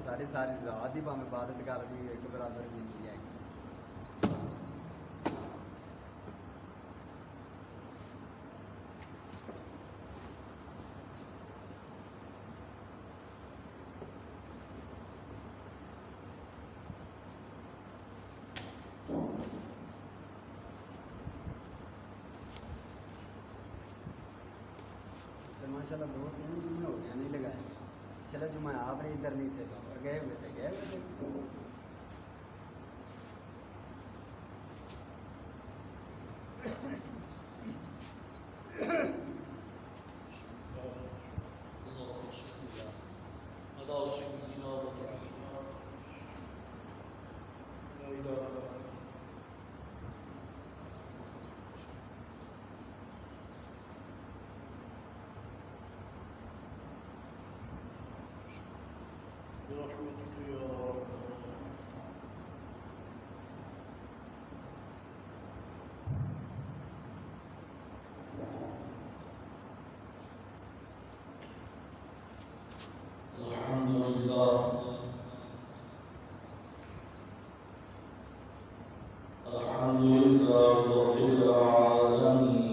ساری ساری رات ہی بھاویں عبادت کر دی ایک برابر ملتی ہے. ماشاء اللہ 2-3 جمعے ہو گیا نہیں لگائے. چلا جمعہ آپ نے ادھر نہیں تھے تو اور گئے ہوئے تھے برحمتك يا رب الحمد لله الحمد لله رب العالمين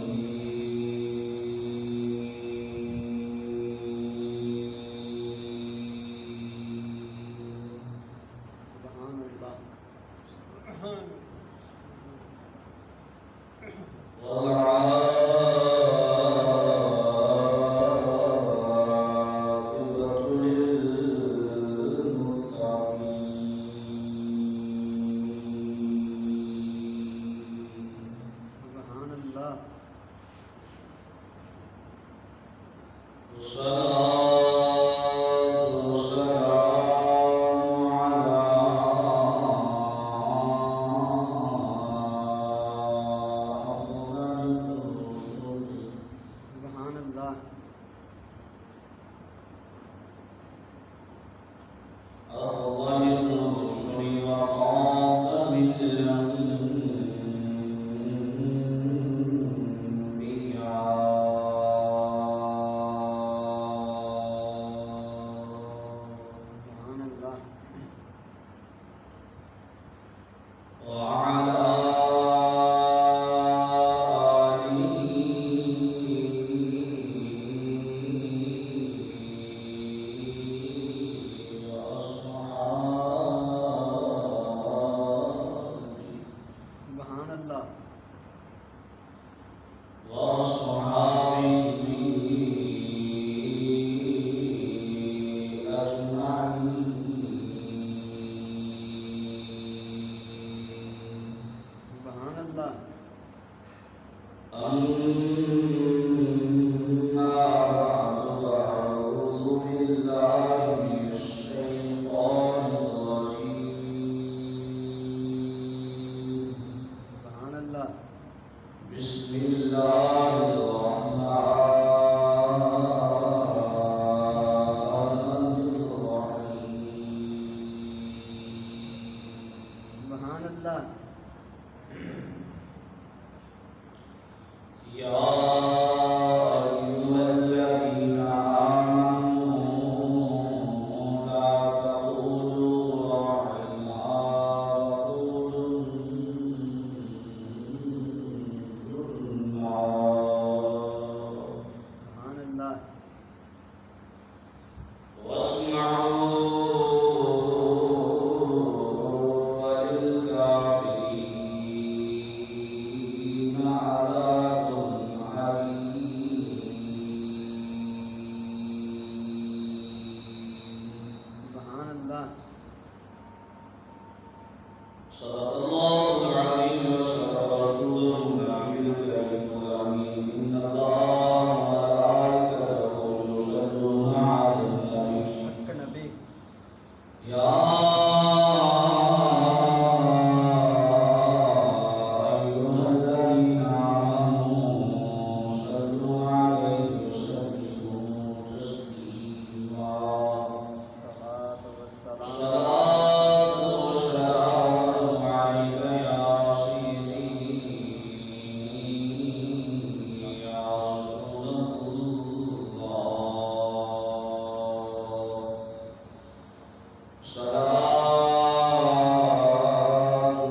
صلاة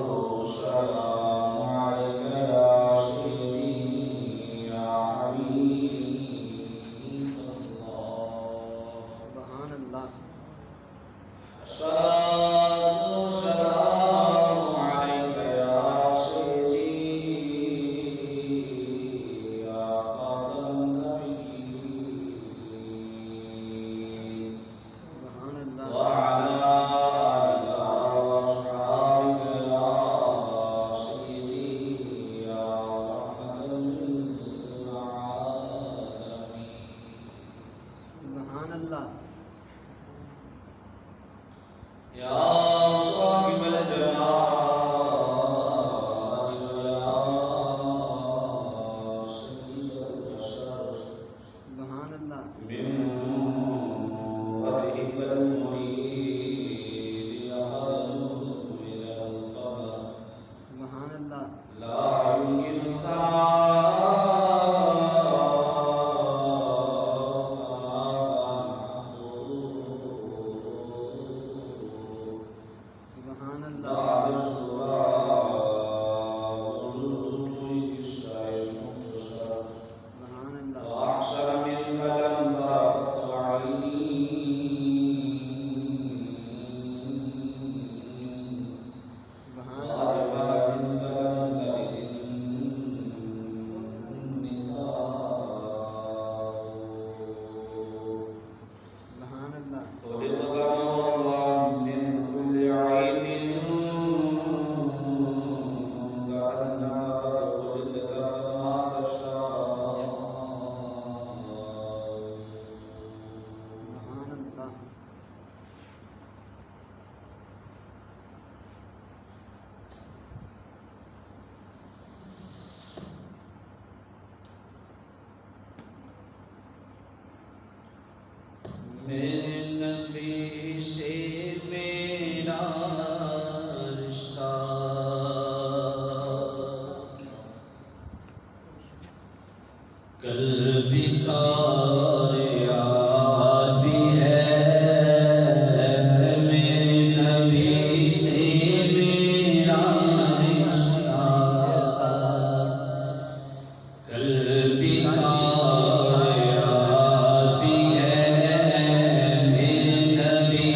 والسلام عليك يا سيدي يا حبيب الله. سبحان اللہ. الصلاة والسلام عليك يا سيدي يا خاتم النبيين سبحان اللہ. وعلى آلك وأصحابك يا سيدي يا رحمة للعالمين. سبحان اللہ. يا صاحب الجلال ويا سيد البشر سبحان اللہ. من وجهك المريد لهدم من القمر سبحان اللہ. لا يمكن ثناء سبحان اللہ. بعد الزراء وجود الشيء المنتشر سبحان اللہ. وأحسن منك لم ترقت عيني سبحان اللہ. وأجمل منك لم تلد النساء سبحان اللہ. خلقت مبرا من كل عيب كأنما قد خلقت كما تشاء سبحان اللہ. میرے نبی سے میرا رشتہ کل بھی تھا یاد بھی ہے میرے نبی سے میرا رشتہ کل بھی تھا یاد بھی ہے میرے نبی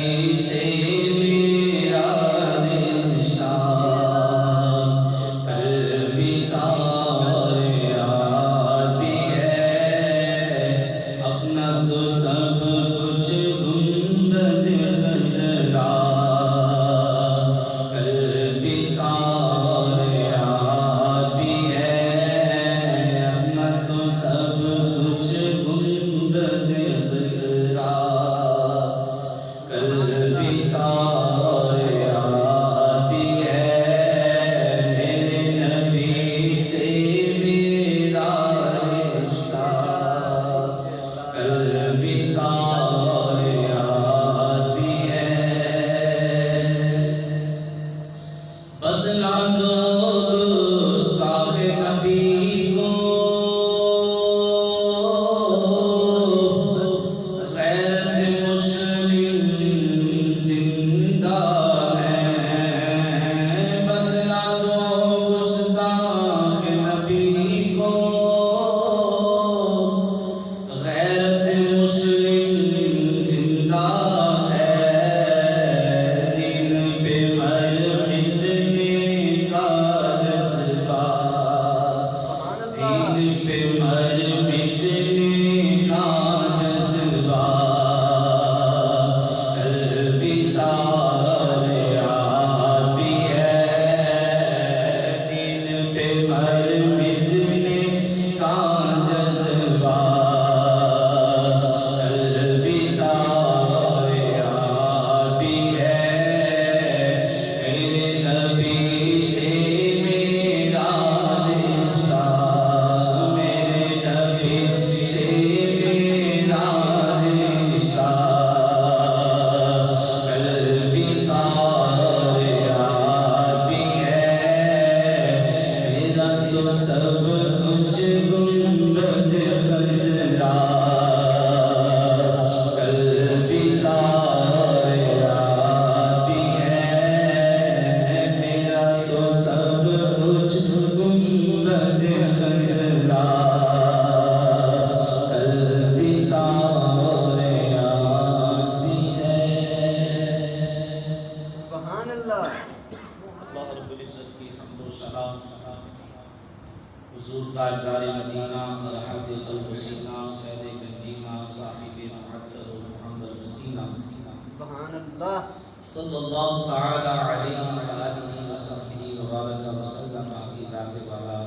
حضور تاجدار مدینہ رحمت قلب و سینہ فیض گنجینہ صاحب معطر و محمد مسینہ سبحان اللہ صلی اللہ تعالی علیہ وآلہ وصحبہ وبارک وسلم کی ذات والا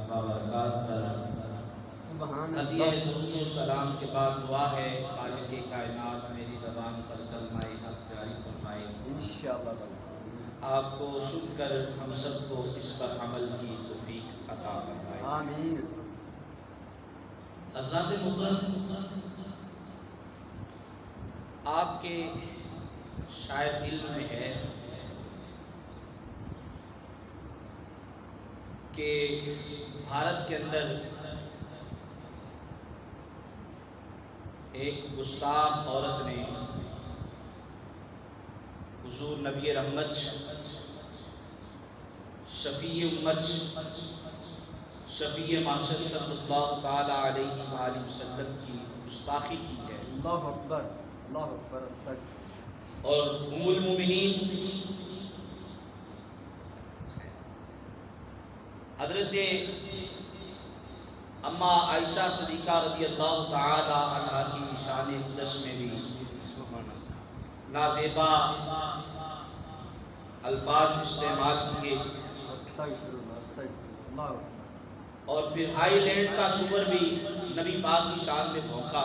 بابرکات پر سبحان ہدیہ اللہ درود و سلام کے بعد دعا ہے خالق کائنات میری زبان پر کلمہ حق جاری فرمائے۔ انشاءاللہ آپ کو سن کر ہم سب کو اس پر عمل کی توفیق عطا فرمائے۔ آمین۔ حضرات محترم، آپ کے شاید علم میں ہے کہ بھارت کے اندر ایک گستاخ عورت نے حضور نبی رحمت شفیع امت شفیع معاشر صلی اللہ تعالی علیہ وآلہ وسلم کی گستاخی کی ہے، اللہ اکبر اللہ اکبر استغفر۔ اور ام المومنین حضرت اما عائشہ صدیقہ رضی اللہ تعالی عنہا کی شان اقدس میں بھی نازیبا الفاظ استعمال کیے، استغفر اللہ استغفر اللہ اکبر۔ اور پھر آئی لینڈ کا شور بھی نبی پاک کی شان میں بھونکا،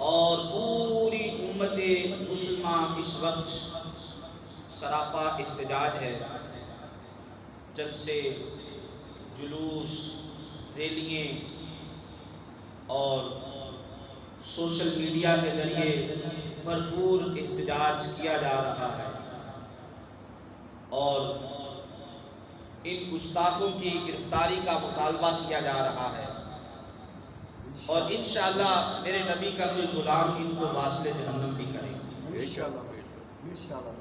اور پوری امت مسلمہ اس وقت سراپا احتجاج ہے، جلسے، جلوس، ریلیاں اور سوشل میڈیا کے ذریعے بھرپور احتجاج کیا جا رہا ہے، اور ان گستاخوں کی گرفتاری کا مطالبہ کیا جا رہا ہے، اور انشاءاللہ میرے نبی کا کوئی غلام ان کو واصل جہنم بھی کرے گا انشاءاللہ انشاءاللہ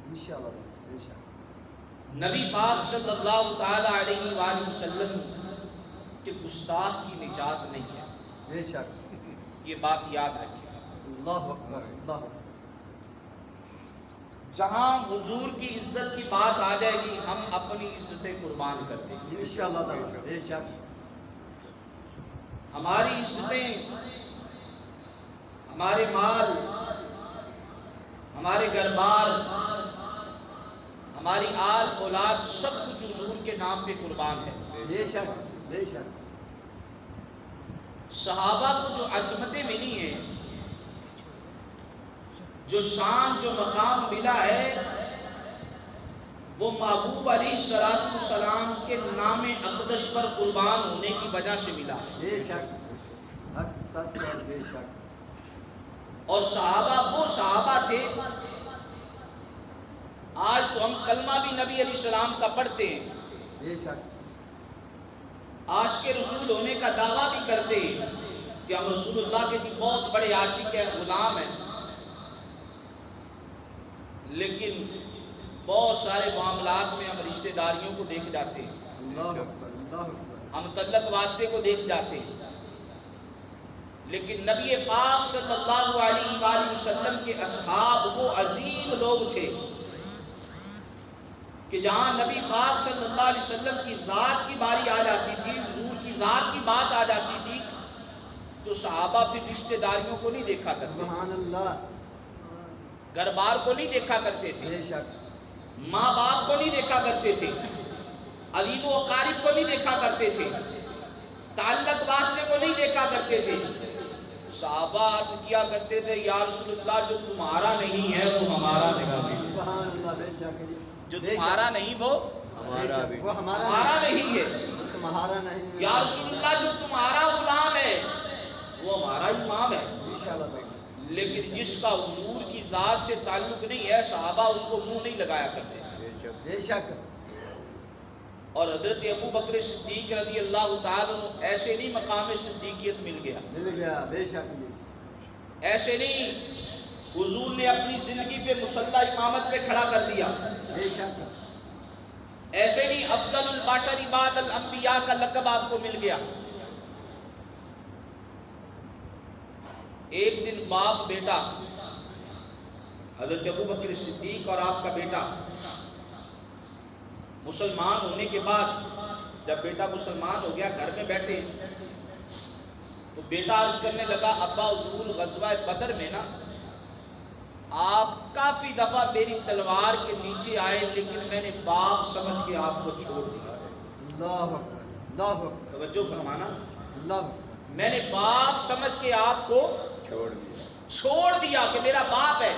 انشاءاللہ انشاءاللہ۔ نبی پاک صلی اللہ تعالی علیہ وآلہ وسلم کے گستاخ کی نجات نہیں ہے، بے شک۔ یہ بات یاد رکھیں۔ اللہ اکبر اللہ اکبر۔ جہاں حضور کی عزت کی بات آ جائے گی ہم اپنی عزتیں قربان کر دیں گے، انشاءاللہ تعالی بے شک۔ ہماری عزتیں، ہمارے مال، ہمارے گھر بار، ہماری آل اولاد سب کچھ حضور کے نام پہ قربان ہے۔ بے شک بے شک۔ صحابہ کو جو عظمتیں ملی ہیں، جو شان، جو مقام ملا ہے، وہ محبوب علیہ السلام کے نام اقدس پر قربان ہونے کی وجہ سے ملا ہے۔ بے شک حق سچ اور بے شک۔ اور صحابہ وہ صحابہ تھے، آج تو ہم کلمہ بھی نبی علیہ السلام کا پڑھتے ہیں، بے شک۔ عاشق رسول ہونے کا دعویٰ بھی کرتے ہیں کہ ہم رسول اللہ کے بہت بڑے عاشق ہیں، غلام ہیں، لیکن بہت سارے معاملات میں ہم رشتہ داریوں کو دیکھ جاتے ہیں، اللہ اکبر اللہ اکبر۔ ہم تعلق واسطے کو دیکھ جاتے ہیں، لیکن نبی پاک صلی اللہ علیہ وآلہ وسلم کے اصحاب وہ عظیم لوگ تھے کہ جہاں نبی پاک صلی اللہ علیہ وسلم کی ذات کی باری آ جاتی تھی، حضور کی ذات کی بات آ جاتی تھی، تو صحابہ پھر رشتہ داریوں کو نہیں دیکھا کرتے، سبحان اللہ گھر بار کو نہیں دیکھا کرتے تھے، بے شک۔ ماں باپ کو نہیں دیکھا کرتے تھے، عزیز و اقارب کو نہیں دیکھا کرتے تھے، تعلق واسطے کو نہیں دیکھا کرتے تھے۔ صحابہ عرض کیا کرتے تھے، یا رسول اللہ جو تمہارا نہیں ہے وہ ہمارا نہیں ہے، سبحان اللہ بے شک۔ جو تمہارا نہیں وہ بے شک وہ ہمارا ہمارا نہیں ہے، تمہارا نہیں ہے۔ یا رسول اللہ جو تمہارا غلام ہے وہ ہمارا امام ہے، انشاءاللہ تعالی۔ لیکن جس کا حضور کی ذات سے تعلق نہیں ہے صحابہ اس کو منہ نہیں لگایا کرتے تھے۔ بے شک۔ اور حضرت ابو بکر صدیق رضی اللہ تعالیٰ عنہ ایسے نہیں مقام صدیقیت مل گیا، مل گیا بے شک۔ ایسے نہیں حضور نے اپنی زندگی پہ مصلی امامت پہ کھڑا کر دیا، بے شک۔ ایسے نہیں افضل البشر بعد الانبیاء کا لقب آپ کو مل گیا۔ ایک دن باپ بیٹا حضرت ابو بکر صدیق اور آپ کا بیٹا مسلمان ہونے کے بعد جب بیٹا مسلمان ہو گیا گھر میں بیٹھے تو بیٹا عرض کرنے لگا ابا حضور غزوہ بدر میں نا آپ کافی دفعہ میری تلوار کے نیچے آئے لیکن میں نے باپ سمجھ کے آپ کو چھوڑ دیا. اللہ اکبر اللہ اکبر توجہ فرمانا, اللہ اکبر. میں نے باپ سمجھ کے آپ کو چھوڑ دیا کہ میرا باپ ہے.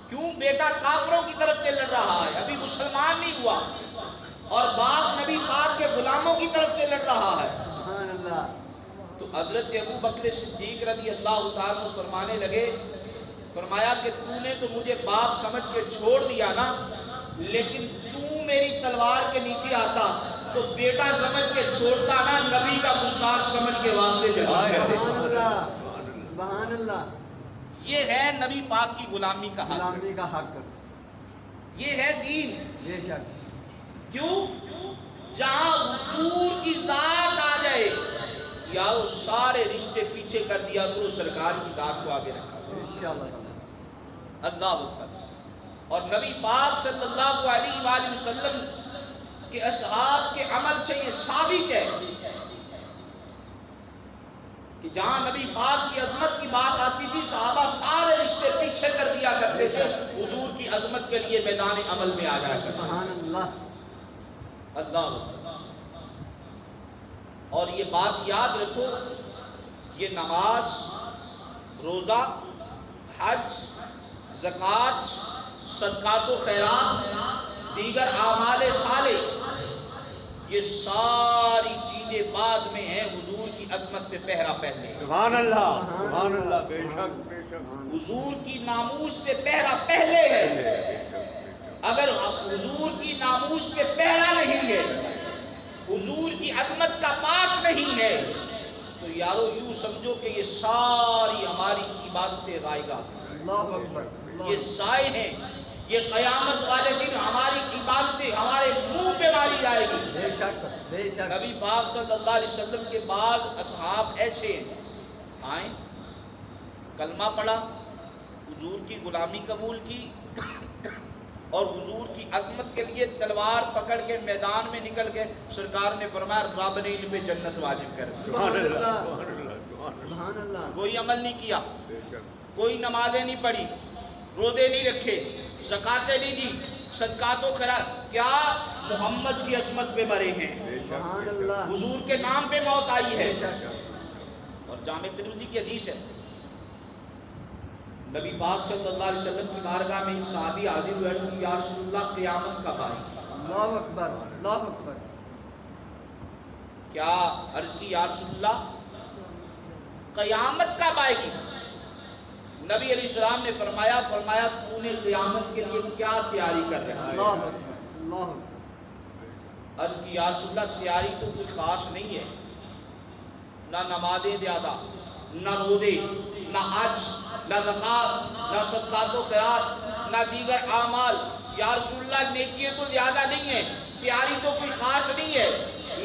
کیوں؟ بیٹا کافروں کی طرف سے لڑ رہا ہے, ابھی مسلمان نہیں ہوا, اور باپ نبی پاک کے غلاموں کی طرف سے لڑ رہا ہے. سبحان اللہ. تو حضرت ابو بکر صدیق رضی اللہ تعالیٰ عنہ فرمانے لگے, فرمایا کہ تو نے تو مجھے باپ سمجھ کے چھوڑ دیا نا, لیکن تو میری تلوار کے نیچے آتا تو بیٹا سمجھ کے چھوڑتا نا, نبی کا گستاخ سمجھ کے واسطے جواب کر دیتا. سبحان اللہ سبحان اللہ. یہ ہے نبی پاک کی غلامی کا حق, غلامی کا حق. یہ ہے دین. بے شک. کیوں؟ جہاں حضور کی ذات آ جائے یارو سارے رشتے پیچھے کر دیا کرو, سرکار کی ذات کو آگے رکھا. انشاءاللہ. اللہ اکبر. اور نبی پاک صلی اللہ علیہ وآلہ وسلم کے اصحاب کے عمل سے یہ ثابت ہے کہ جہاں نبی پاک کی عظمت کی بات آتی تھی صحابہ سارے رشتے پیچھے کر دیا کرتے تھے, حضور کی عظمت کے لیے میدان عمل میں آ جایا کرتے. سبحان اللہ. اللہ اکبر. اور یہ بات یاد رکھو, یہ نماز, روزہ, حج, زکوٰۃ, صدقات و خیرات, دیگر اعمال صالح, یہ ساری چیزیں بعد میں ہیں, حضور کی عظمت پہ پہرا پہلے. سبحان اللہ سبحان اللہ. بے شک بے شک. حضور کی ناموس پہ پہرا پہلے ہے. اگر حضور کی ناموس پہ پہرا نہیں ہے, حضور کی عظمت کا پاس نہیں ہے, تو یارو یوں سمجھو کہ یہ ساری ہماری عبادتیں رائگاں ہیں, اللہ اکبر. یہ ضائع ہیں. یہ قیامت والے دن ہماری عبادتیں ہمارے منہ پہ ماری جائے گی. بے شک بے شک. نبی پاک صلی اللہ علیہ وسلم کے بعد اصحاب ایسے ہیں, آئیں کلمہ پڑھا, حضور کی غلامی قبول کی, اور حضور کی عظمت کے لیے تلوار پکڑ کے میدان میں نکل گئے. سرکار نے فرمایا رب نے ان پہ جنت واجب کر دی. سبحان اللہ سبحان اللہ. سبحان اللہ. کوئی عمل نہیں کیا, بے شک. کوئی نمازیں نہیں پڑھی, روزے نہیں رکھے, زکاتیں نہیں دی, صدقات و خیرات, کیا محمد کی عظمت پہ مرے ہیں, بے شک. سبحان اللہ. حضور کے نام پہ موت آئی ہے. بے شک. اور جامع ترمذی کی حدیث ہے, نبی پاک صلی اللہ علیہ وسلم کی بارگاہ میں ایک صحابی حاضر ہوئے کہ یا رسول اللہ قیامت کب آئے گی. اللہ اکبر اللہ اکبر. کیا عرض کی یا رسول اللہ قیامت کب آئے گی. نبی علیہ السلام نے فرمایا تو نے قیامت کے لیے کیا تیاری کر رہا ہے. اللہ اکبر اللہ اکبر. عرض کی یا رسول اللہ تیاری تو کوئی خاص نہیں ہے, نہ نمازیں زیادہ, نہ روزے, نہ حج, نہ زکات, نہ صدقات و خیرات, نہ دیگر اعمال. یا رسول اللہ نیکیاں تو زیادہ نہیں ہیں, تیاری تو کوئی خاص نہیں ہے,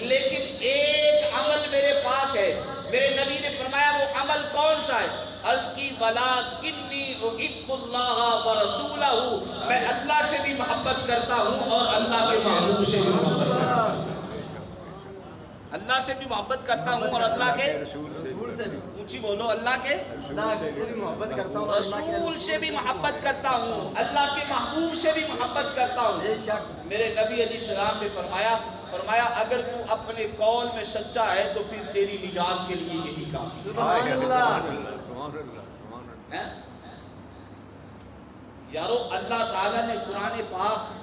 لیکن ایک عمل میرے پاس ہے. میرے نبی نے فرمایا وہ عمل کون سا ہے. الکی ولکنی احب اللہ ورسولہ, میں اللہ سے بھی محبت کرتا ہوں اور اللہ کے محبوب سے بھی محبت کرتا ہوں. اللہ سے بھی محبت کرتا ہوں اور اللہ کے رسول سے بھی. اونچی بولو, اللہ کے اللہ سے بھی محبت کرتا ہوں. رسول سے بھی محبت کرتا ہوں, اللہ کے محبوب سے بھی محبت کرتا ہوں. بے شک. میرے نبی علیہ السلام نے فرمایا اگر تو اپنے قول میں سچا ہے تو پھر تیری نجات کے لیے یہی کافی سبحان اللہ. سبحان اللہ. ہے. یارو اللہ تعالیٰ نے قرآن پاک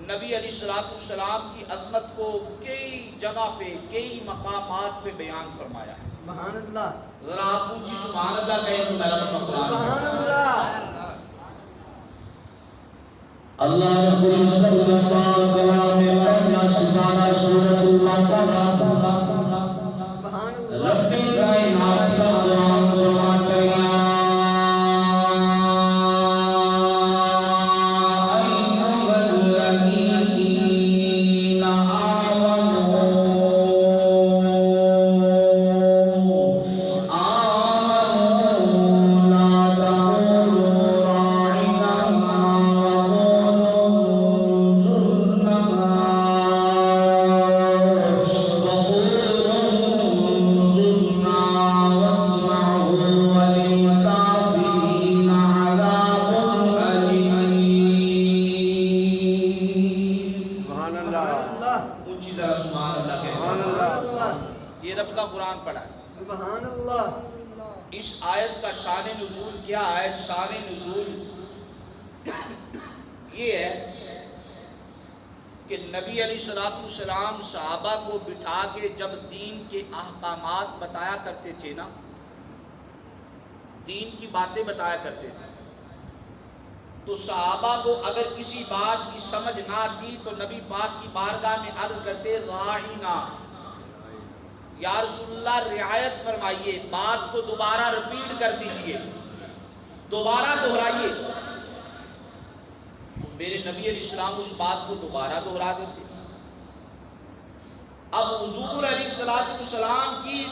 نبی علیہ السلام کی عظمت کو کئی جگہ پہ کئی مقامات پہ بیان فرمایا ہے. سبحان اللہ. ذرا آپ اونچی سبحان اللہ کہیں تو میرا مطلب سبحان اللہ. اللہ رب العزت کا کلام پہلا سپارہ سورۃ البقرہ. سبحان اللہ. رب کائنات کا کلام فرماتا ہے اس آیت کا شان نزول کیا ہے؟ شان نزول یہ ہے کہ نبی علیہ الصلوۃ والسلام صحابہ کو بٹھا کے جب دین کے احکامات بتایا کرتے تھے نا، دین کی باتیں بتایا کرتے تھے، تو صحابہ کو اگر کسی بات کی سمجھ نہ آتی تو نبی پاک کی بارگاہ میں عرض کرتے راعینا، یا رسول اللہ رعایت فرمائیے، بات کو دوبارہ ریپیٹ کر دیجئے، دوبارہ دہرائیے۔ میرے نبی علیہ السلام اس بات کو دوبارہ دہرا دیتے۔ اب حضور علیہ السلام کی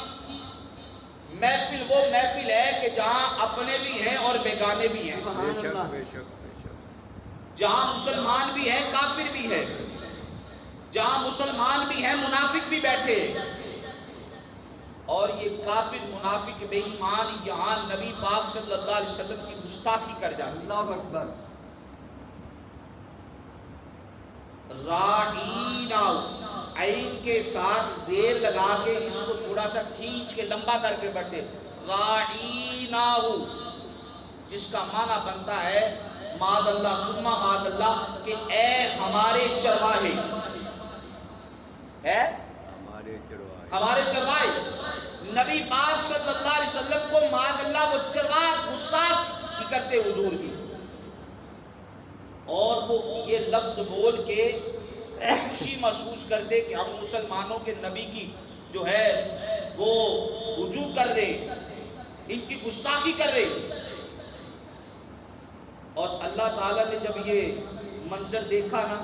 محفل وہ محفل ہے کہ جہاں اپنے بھی ہیں اور بیگانے بھی ہیں، سبحان اللہ، بے شک بے شک جہاں مسلمان بھی ہیں کافر بھی ہیں، جہاں مسلمان بھی ہیں منافق بھی بیٹھے ہیں، اور یہ کافر منافق بے ایمان یہاں نبی پاک صلی اللہ علیہ وسلم کی گستاخی کر جاتے ہیں۔ اللہ اکبر، راعینا، عین کے ساتھ زیر لگا کے اس کو تھوڑا سا کھینچ کے لمبا کر کے پڑھتے، راعینا، جس کا معنی بنتا ہے معاذ اللہ ثم معاذ اللہ کہ اے ہمارے چرواہے، ہے ہمارے چرواہے، ہمارے چرواہے۔ نبی پاک صلی اللہ علیہ وسلم کو معاذ اللہ وہ چرواہ گستاخ کی کرتے حضور کی، اور وہ یہ لفظ بول کے خوشی محسوس کرتے کہ ہم مسلمانوں کے نبی کی جو ہے وہ رجوع کر رہے، ان کی گستاخی کر رہے۔ اور اللہ تعالیٰ نے جب یہ منظر دیکھا نا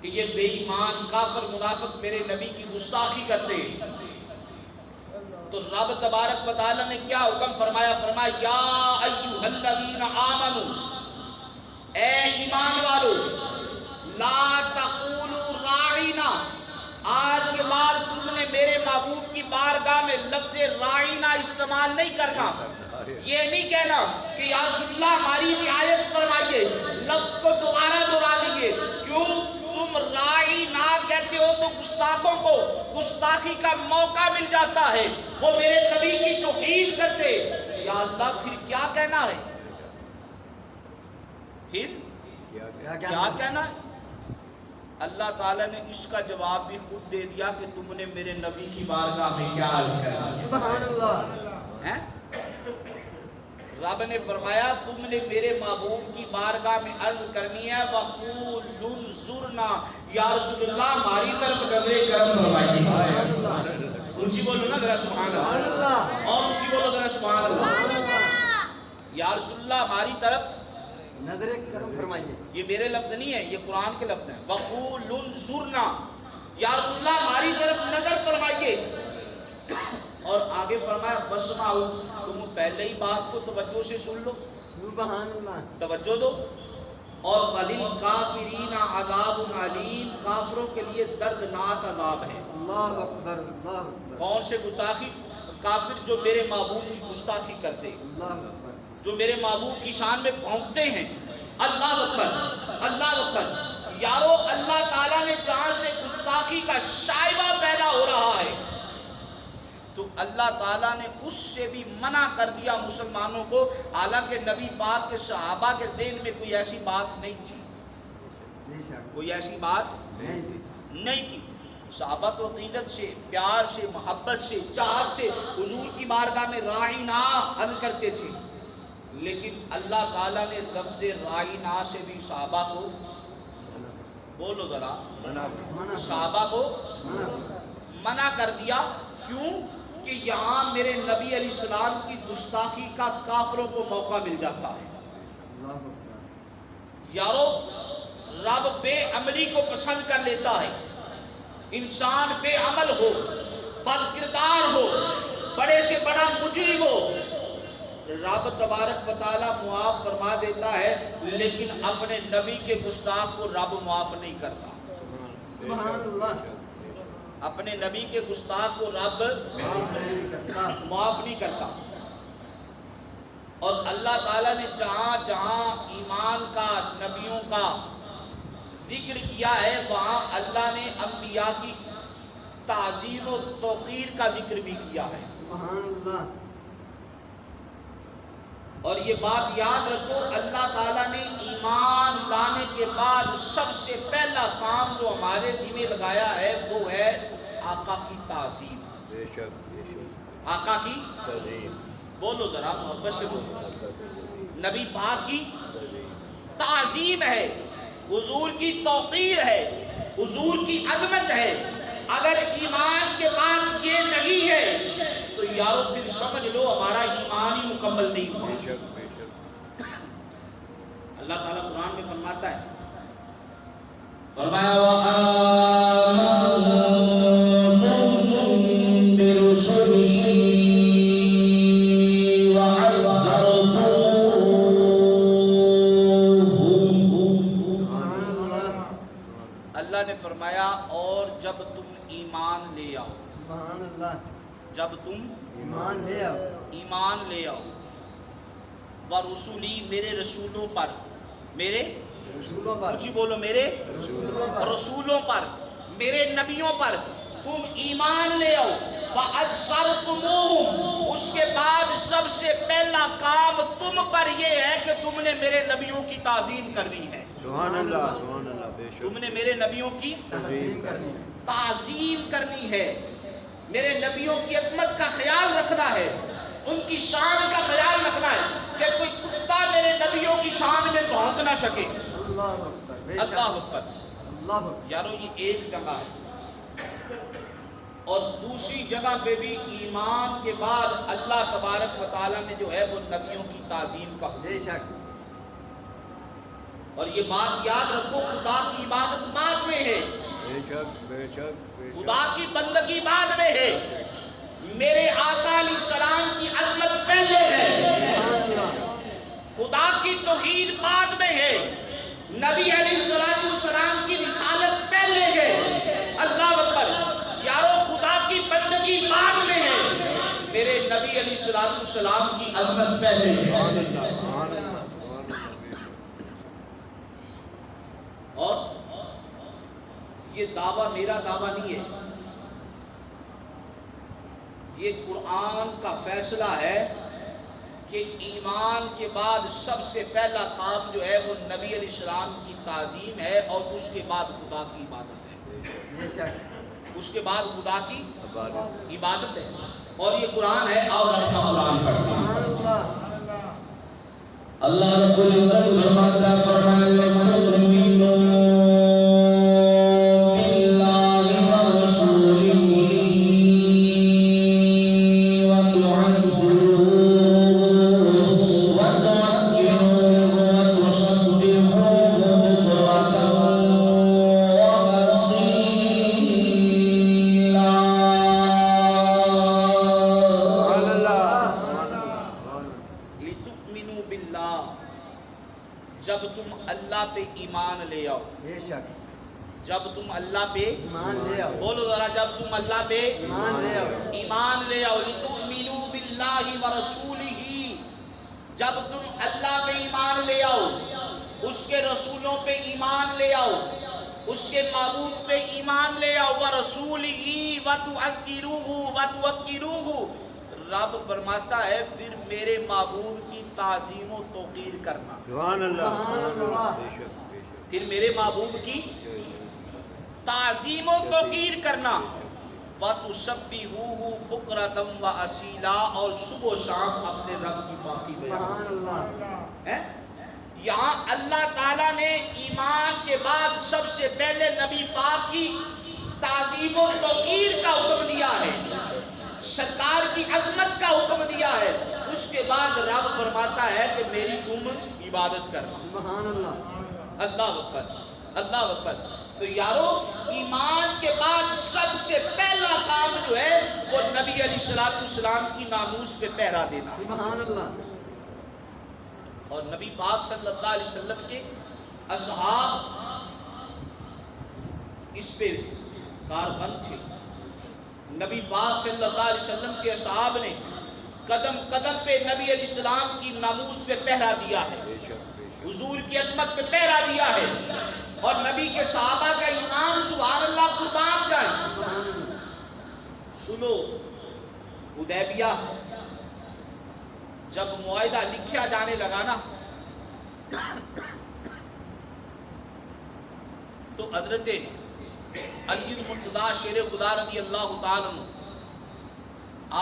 کہ یہ بے ایمان کافر منافق میرے نبی کی گستاخی کرتے، تو رب تبارک و تعالیٰ نے کیا حکم فرمایا؟ فرمایا یا ایھا الذین آمنوا، اے ایمان والو، لا تقولوا راعینا، آج کے بعد تم نے میرے محبوب کی بارگاہ میں لفظ راعینا استعمال نہیں کرنا، یہ نہیں کہنا کہ یا رسول اللہ ہماری رعایت فرمائیے، لفظ کو دوبارہ دہرا دیجیے۔ کیوں؟ تم راعینا کہتے ہو تو گستاخوں کو گستاخی کا موقع مل جاتا ہے، وہ میرے نبی کی توہین کرتے، یا اللہ پھر کیا کہنا ہے؟ پھر کیا کہنا ہے؟ اللہ تعالیٰ نے اس کا جواب بھی خود دے دیا کہ تم نے میرے نبی کی بارگاہ میں کیا عرض کرنا ہے۔ سبحان اللہ، ہیں؟ رب نے فرمایا تم نے میرے محبوب کی بارگاہ میں عرض کرنی ہے وَقُولُ انظُرْنَا، یا رسول اللہ ہماری طرف نظر کرم فرمائیے۔ اونچی بولو نا ذرا سبحان اللہ، اور اونچی بولو ذرا سبحان اللہ۔ یا رسول اللہ ہماری طرف نظر کرم فرمائیے۔ یہ میرے لفظ نہیں ہے، یہ قرآن کے لفظ ہیں۔ وَقُولُ انظُرْنَا، یا رسول اللہ ہماری طرف نظر فرمائیے۔ اور آگے فرمایا وَاسْمَعُوا، تم پہلے ہی بات کو توجہ سے سن لو، سبحان اللہ، توجہ دو۔ اور وَلِلْكَافِرِينَ عَذَابٌ عَلِيمٌ، کافروں کے لیے دردناک عذاب ہے۔ اللہ اکبر، اللہ اکبر، کون سے گستاخی؟ کافر جو میرے محبوب کی گستاخی کرتے، اللہ اکبر، جو میرے محبوب کی شان میں بھونکتے ہیں۔ اللہ اکبر، اللہ اکبر۔ یارو اللہ تعالیٰ نے جہاں سے گستاخی کا شائبہ پیدا ہو رہا ہے تو اللہ تعالیٰ نے اس سے بھی منع کر دیا مسلمانوں کو، حالانکہ نبی پاک کے صحابہ کے ذہن میں کوئی ایسی بات نہیں تھی، بے شک، کوئی ایسی بات نہیں جی، نہیں تھی۔ صحابہ تو عقیدت سے، پیار سے، محبت سے، چاہت سے حضور کی بارگاہ میں راعینا عرض کرتے تھے، لیکن اللہ تعالیٰ نے لفظ راعینا سے بھی صحابہ کو، بولو ذرا، منع، صحابہ کو منع، منع کر دیا۔ کیوں؟ کہ یہاں میرے نبی علیہ السلام کی گستاخی کا کافروں کو موقع مل جاتا ہے۔ اللہ اکبر، یارو رب بے عملی کو پسند کر لیتا ہے، انسان بے عمل ہو، بد کردار ہو، بڑے سے بڑا مجرم ہو، رب تبارک و تعالیٰ معاف فرما دیتا ہے، لیکن اپنے نبی کے گستاخ کو رب معاف نہیں کرتا۔ سبحان اللہ، اپنے نبی کے گستاخ کو رب معاف نہیں کرتا۔ اور اللہ تعالیٰ نے جہاں جہاں ایمان کا، نبیوں کا ذکر کیا ہے، وہاں اللہ نے انبیاء کی تعظیم و توقیر کا ذکر بھی کیا ہے۔ سبحان اللہ، اور یہ بات یاد رکھو، اللہ تعالیٰ نے ایمان لانے کے بعد سب سے پہلا کام جو ہمارے ذمہ لگایا ہے وہ ہے آقا کی تعظیم. بے شک بے شک آقا کی تعظیم بولو ذرا محبت سے بولو. نبی پاک کی تعظیم تعظیم ہے، حضور کی توقیر ہے، حضور کی عظمت ہے. اگر ایمان کے بعد یہ نہیں ہے تو یارو پھر سمجھ لو ہمارا ایمان ہی مکمل نہیں ہوا. بے شک بے شک اللہ تعالیٰ قرآن میں فرماتا ہے، فرمایا وآمنتم برسله اللہ نے فرمایا اور جب تم ایمان لے آؤ، سبحان اللہ. جب تم ایمان لے آؤ. ایمان لے آؤ، ورسولی میرے رسولوں پر، میرے رسولوں پر. کچھ ہی بولو، میرے رسولوں پر، میرے نبیوں پر تم ایمان لے آؤ. وَأَجْسَرْتُمُوهُمْ، اس کے بعد سب سے پہلا کام تم پر یہ ہے کہ تم نے میرے نبیوں کی تعظیم کرنی ہے. سبحان اللہ بے شک تم نے میرے نبیوں کی تعظیم کرنی تعظیم کرنی ہے، میرے نبیوں کی عظمت کا خیال رکھنا ہے، ان کی شان کا خیال رکھنا ہے کہ کوئی کتا میرے نبیوں کی شان میں پہنچ نہ سکے. اللہ اکبر. بے شک. اللہ اکبر. اللہ اکبر. یارو یہ ایک جگہ ہے، اور دوسری جگہ پہ بھی ایمان کے بعد اللہ تبارک و تعالیٰ نے جو ہے وہ نبیوں کی تعظیم کا حکم. بے شک. اور یہ بات یاد رکھو، خدا کی عبادت بعد میں ہے، بے شک بے شک بے شک خدا کی بندگی بعد میں ہے، میرے آقا علیہ السلام کی عظمت پہلے ہے، سبحان اللہ. خدا کی توحید بعد میں ہے، نبی علیہ السلام کی رسالت پہلے ہے. اللہ اکبر. یارو خدا کی بندگی بعد میں ہے، میرے نبی علیہ السلام کی عظمت پہلے ہے. سبحان اللہ سبحان اللہ سبحان اللہ بے شک اور یہ دعویٰ میرا دعویٰ نہیں ہے، یہ قرآن کا فیصلہ ہے کہ ایمان کے بعد سب سے پہلا کام جو ہے وہ نبی علیہ السلام کی تعظیم ہے، اور اس کے بعد خدا کی عبادت ہے. بے شک. اس کے بعد خدا کی عبادت عبادت ہے. اور یہ قرآن ہے. اور کا قرآن پڑھتے ہیں. سبحان اللہ. اللہ رب العزت فرماتا ہے فَمَنْ لِتُؤْمِنُوا بِاللَّهِ، جب تم اللہ پہ ایمان لے آؤ. بے شک. جب تم اللہ پہ ایمان لے آؤ. بولو ذرا، جب تم اللہ پہ ایمان لے آؤ. ایمان لے آؤ. لِتُؤْمِنُوا بِاللَّهِ وَرَسُولِهِ، جب تم اللہ پہ ایمان لے آؤ، اس کے رسولوں پہ ایمان لے آؤ، اس کے معبود پہ ایمان لے آؤ. وَرَسُولِهِ وَتُعَذِّرُوهُ وَتُوَقِّرُوهُ، رب فرماتا ہے پھر میرے معبود کی تعظیم و توقیر کرنا. سبحان اللہ سبحان اللہ. بے شک بے شک پھر میرے معبود کی تعظیم و توقیر کرنا. وَتُسَبِّحُوهُ بُكْرَةً وَأَصِيلًا، اور صبح و شام اپنے رب کی پاکی بیان. سبحان اللہ. ہے؟ یہاں اللہ تعالیٰ نے ایمان کے بعد سب سے پہلے نبی پاک کی تعظیم و توقیر کا حکم دیا ہے، سرکار کی عظمت کا حکم دیا ہے. اس کے بعد رب فرماتا ہے کہ میری تم عبادت کرنا. سبحان اللہ. اللہ اکبر. اللہ اکبر. تو یارو ایمان کے بعد سب سے پہلا کام جو ہے وہ نبی علیہ السلام کی ناموس پہ پہرا دینا. سبحان اللہ. اور نبی پاک صلی اللہ علیہ وسلم کے اصحاب اس پہ کاربند تھے. نبی پاک صلی اللہ علیہ وسلم کے اصحاب نے قدم قدم پہ نبی علیہ السلام کی ناموس پہ پہرا دیا ہے، بے شک بے شک حضور کی عظمت پہ پہرا دیا ہے. اور نبی کے صحابہ کا ایمان سبحان اللہ قربان جائے. سنو، حدیبیہ جب معاہدہ لکھا جانے لگا نا تو حضرت علی المرتضیٰ شیر خدا رضی اللہ تعالیٰ عنہ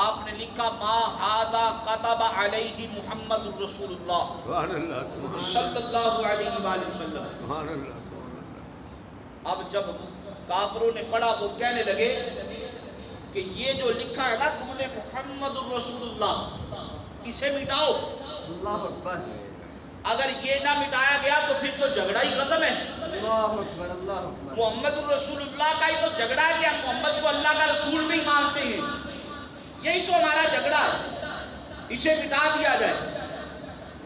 آپ نے لکھا ما ھذا کتب علیہ محمد رسول اللہ سبحان اللہ سبحان صلی اللہ علیہ وآلہ وسلم. سبحان اللہ سبحان اللہ. اب جب کافروں نے پڑھا وہ کہنے لگے کہ یہ جو لکھا ہے نا تم نے محمد رسول اللہ اسے مٹاؤ. اللہ اکبر اگر یہ نہ مٹایا گیا تو پھر تو جھگڑا ہی ختم ہے. اللہ اکبر اللہ اکبر. محمد رسول اللہ کا ہی تو جھگڑا ہے کہ ہم محمد کو اللہ کا رسول نہیں مانتے ہیں. یہی تو ہمارا جھگڑا ہے. اسے مٹا دیا جائے.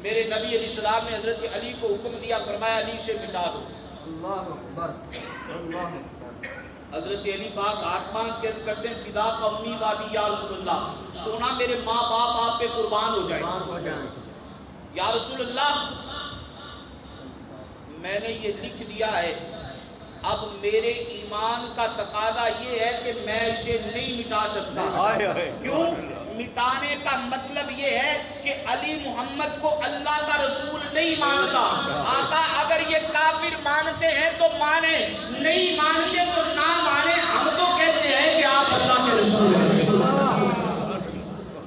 میرے نبی علیہ السلام نے حضرت علی کو حکم دیا فرمایا علی سے مٹا دو. اللہ اکبر اللہ اکبر. حضرت علی پاک ہاتھ مانگ کے کرتے ہیں فدا قومی وابی یا رسول اللہ سونا میرے ماں باپ آپ پہ قربان ہو جائے. بار ہو جائیں. یا رسول اللہ میں نے یہ لکھ دیا ہے اب میرے ایمان کا تقاضا یہ ہے کہ میں اسے نہیں مٹا سکتا. آئے آئے. کیوں؟ مٹانے کا مطلب یہ ہے کہ علی محمد کو اللہ کا رسول نہیں مانتا. آقا اگر یہ کافر مانتے ہیں تو مانے, نہیں